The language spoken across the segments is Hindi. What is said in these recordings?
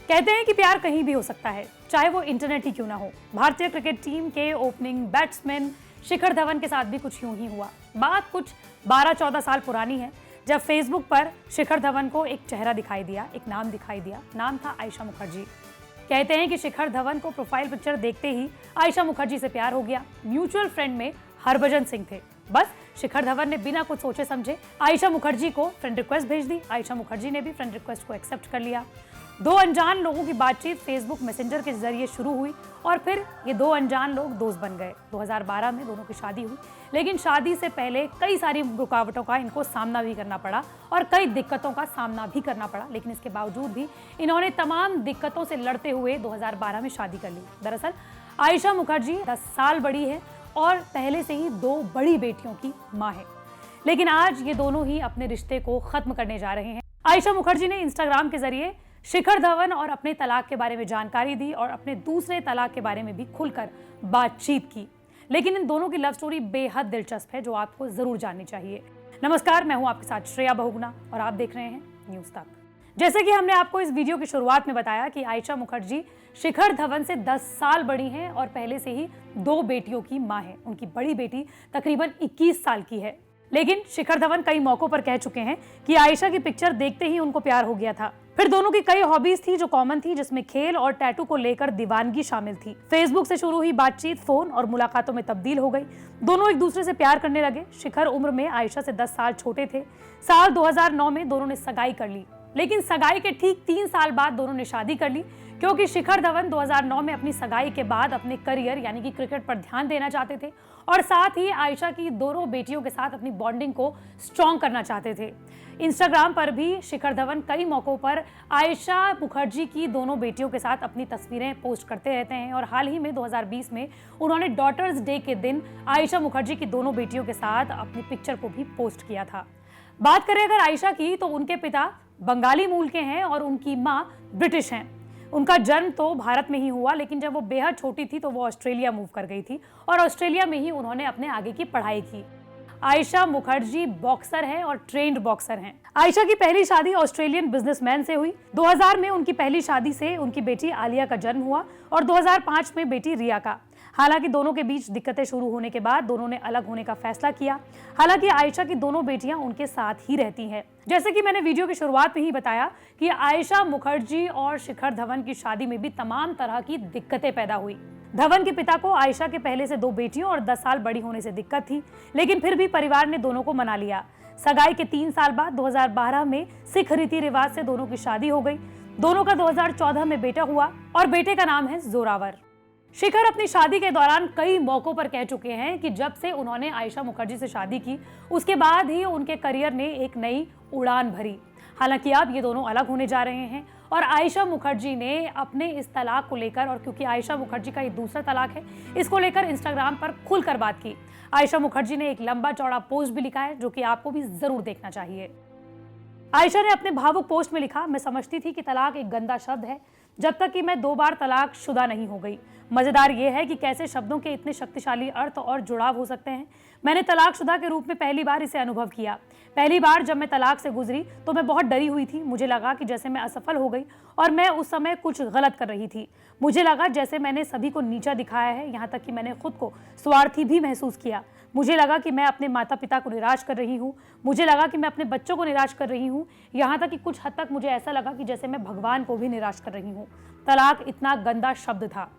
कहते हैं कि प्यार कहीं भी हो सकता है, चाहे वो इंटरनेट ही क्यों ना हो। भारतीय क्रिकेट टीम के ओपनिंग बैट्समैन शिखर धवन के साथ भी कुछ यूं ही हुआ। बात कुछ 12-14 साल पुरानी है, जब फेसबुक पर शिखर धवन को एक चेहरा दिखाई दिया, एक नाम दिखाई दिया। नाम था आयशा मुखर्जी। कहते हैं कि शिखर धवन को प्रोफाइल पिक्चर देखते ही आयशा मुखर्जी से प्यार हो गया। म्यूचुअल फ्रेंड में हरभजन सिंह थे। बस शिखर धवन ने बिना कुछ सोचे समझे आयशा मुखर्जी को फ्रेंड रिक्वेस्ट भेज दी। आयशा मुखर्जी ने भी फ्रेंड रिक्वेस्ट को एक्सेप्ट कर लिया। दो अनजान लोगों की बातचीत फेसबुक मैसेंजर के जरिए शुरू हुई और फिर ये दो अनजान लोग दोस्त बन गए। 2012 में दोनों की शादी हुई, लेकिन शादी से पहले कई सारी रुकावटों का इनको सामना भी करना पड़ा और कई दिक्कतों का सामना भी करना पड़ा। लेकिन इसके बावजूद भी इन्होंने तमाम दिक्कतों से लड़ते हुए 2012 में शादी कर ली। दरअसल आयशा मुखर्जी 10 साल बड़ी है और पहले से ही 2 बड़ी बेटियों की माँ है। लेकिन आज ये दोनों ही अपने रिश्ते को खत्म करने जा रहे हैं। आयशा मुखर्जी ने इंस्टाग्राम के जरिए शिखर धवन और अपने तलाक के बारे में जानकारी दी और अपने दूसरे तलाक के बारे में भी खुलकर बातचीत की। लेकिन इन दोनों की लव स्टोरी बेहद दिलचस्प है, जो आपको जरूर जाननी चाहिए। नमस्कार, मैं हूं आपके साथ श्रेया बहुगुणा और आप देख रहे हैं न्यूज़ तक। जैसे कि हमने आपको इस वीडियो की शुरुआत में बताया कि आयशा मुखर्जी शिखर धवन से 10 साल बड़ी हैं और पहले से ही 2 बेटियों की मां है। उनकी बड़ी बेटी तकरीबन 21 साल की है। लेकिन शिखर धवन कई मौकों पर कह चुके हैं कि आयशा की पिक्चर देखते ही उनको प्यार हो गया था। फिर दोनों की कई हॉबीज थी जो कॉमन थी, जिसमें खेल और टैटू को लेकर दीवानगी शामिल थी। फेसबुक से शुरू हुई बातचीत फोन और मुलाकातों में तब्दील हो गई। दोनों एक दूसरे से प्यार करने लगे। शिखर उम्र में आयशा से 10 साल छोटे थे। साल 2009 में दोनों ने सगाई कर ली, लेकिन सगाई के ठीक 3 साल बाद दोनों ने शादी कर ली, क्योंकि शिखर धवन 2009 में अपनी सगाई के बाद अपने करियर यानी कि क्रिकेट पर ध्यान देना चाहते थे और साथ ही आयशा की दोनों बेटियों के साथ अपनी बॉन्डिंग को स्ट्रॉन्ग करना चाहते थे। इंस्टाग्राम पर भी शिखर धवन कई मौकों पर आयशा मुखर्जी की दोनों बेटियों के साथ अपनी तस्वीरें पोस्ट करते रहते हैं और हाल ही में 2020 में उन्होंने डॉटर्स डे के दिन आयशा मुखर्जी की दोनों बेटियों के साथ अपनी पिक्चर को भी पोस्ट किया था। बात करें अगर आयशा की, तो उनके पिता बंगाली मूल के हैं और उनकी मां ब्रिटिश हैं। उनका जन्म तो भारत में ही हुआ, लेकिन जब वो बेहद छोटी थी तो वो ऑस्ट्रेलिया मूव कर गई थी और ऑस्ट्रेलिया में ही उन्होंने अपने आगे की पढ़ाई की। आयशा मुखर्जी बॉक्सर हैं और ट्रेंड बॉक्सर हैं। आयशा की पहली शादी ऑस्ट्रेलियन बिजनेसमैन से हुई। 2000 में उनकी पहली शादी से उनकी बेटी आलिया का जन्म हुआ और 2005 में बेटी रिया का। हालांकि दोनों के बीच दिक्कतें शुरू होने के बाद दोनों ने अलग होने का फैसला किया। हालांकि आयशा की दोनों बेटियां उनके साथ ही रहती हैं। जैसे कि मैंने वीडियो की शुरुआत में ही बताया कि आयशा मुखर्जी और शिखर धवन की शादी में भी तमाम तरह की दिक्कतें पैदा हुई। धवन के पिता को आयशा के पहले से 2 बेटियों और 10 साल बड़ी होने से दिक्कत थी, लेकिन फिर भी परिवार ने दोनों को मना लिया। सगाई के 3 साल बाद 2012 में सिख रीति रिवाज से दोनों की शादी हो गई। दोनों का 2014 में बेटा हुआ और बेटे का नाम है जोरावर। शिखर अपनी शादी के दौरान कई मौकों पर कह चुके हैं कि जब से उन्होंने आयशा मुखर्जी से शादी की, उसके बाद ही उनके करियर ने एक नई उड़ान भरी। हालांकि अब ये दोनों अलग होने जा रहे हैं और आयशा मुखर्जी ने अपने इस तलाक को लेकर, और क्योंकि आयशा मुखर्जी का ये दूसरा तलाक है, इसको लेकर इंस्टाग्राम पर खुलकर बात की। आयशा मुखर्जी ने एक लंबा चौड़ा पोस्ट भी लिखा है, जो कि आपको भी जरूर देखना चाहिए। आयशा ने अपने भावुक पोस्ट में लिखा, मैं समझती थी कि तलाक एक गंदा शब्द है जब तक कि मैं 2 बार तलाक शुदा नहीं हो गई। मजेदार यह है कि कैसे शब्दों के इतने शक्तिशाली अर्थ और जुड़ाव हो सकते हैं। मैंने तलाकशुदा के रूप में पहली बार इसे अनुभव किया। पहली बार जब मैं तलाक से गुजरी तो मैं बहुत डरी हुई थी। मुझे लगा कि जैसे मैं असफल हो गई और मैं उस समय कुछ गलत कर रही थी। मुझे लगा जैसे मैंने सभी को नीचा दिखाया है, यहाँ तक कि मैंने खुद को स्वार्थी भी महसूस किया। मुझे लगा कि मैं अपने माता पिता को निराश कर रही हूँ। मुझे लगा कि मैं अपने बच्चों को निराश कर रही हूँ। यहाँ तक कि कुछ हद तक मुझे ऐसा लगा कि जैसे मैं भगवान को भी निराश कर रही हूँ। तलाक इतना गंदा शब्द था।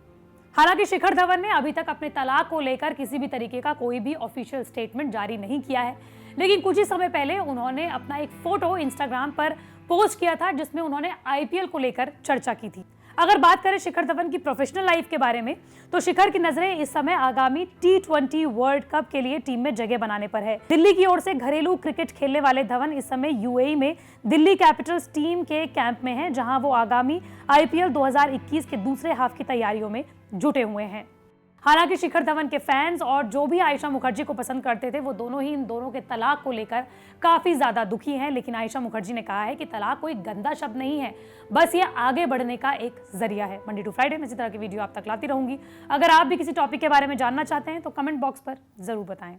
हालांकि शिखर धवन ने अभी तक अपने तलाक को लेकर किसी भी तरीके का कोई भी ऑफिशियल स्टेटमेंट जारी नहीं किया है, लेकिन कुछ ही समय पहले उन्होंने अपना एक फोटो इंस्टाग्राम पर पोस्ट किया था, जिसमें उन्होंने आईपीएल को लेकर चर्चा की थी। अगर बात करें शिखर धवन की प्रोफेशनल लाइफ के बारे में, तो शिखर की नजरें इस समय आगामी T20 वर्ल्ड कप के लिए टीम में जगह बनाने पर है। दिल्ली की ओर से घरेलू क्रिकेट खेलने वाले धवन इस समय यूएई में दिल्ली कैपिटल्स टीम के कैंप में हैं, जहां वो आगामी आईपीएल 2021 के दूसरे हाफ की तैयारियों में जुटे हुए हैं। हालांकि शिखर धवन के फैंस और जो भी आयशा मुखर्जी को पसंद करते थे, वो दोनों ही इन दोनों के तलाक को लेकर काफी ज्यादा दुखी हैं। लेकिन आयशा मुखर्जी ने कहा है कि तलाक कोई गंदा शब्द नहीं है, बस ये आगे बढ़ने का एक जरिया है। मंडे टू फ्राइडे में इसी तरह की वीडियो आप तक लाती रहूंगी। अगर आप भी किसी टॉपिक के बारे में जानना चाहते हैं तो कमेंट बॉक्स पर जरूर बताएं।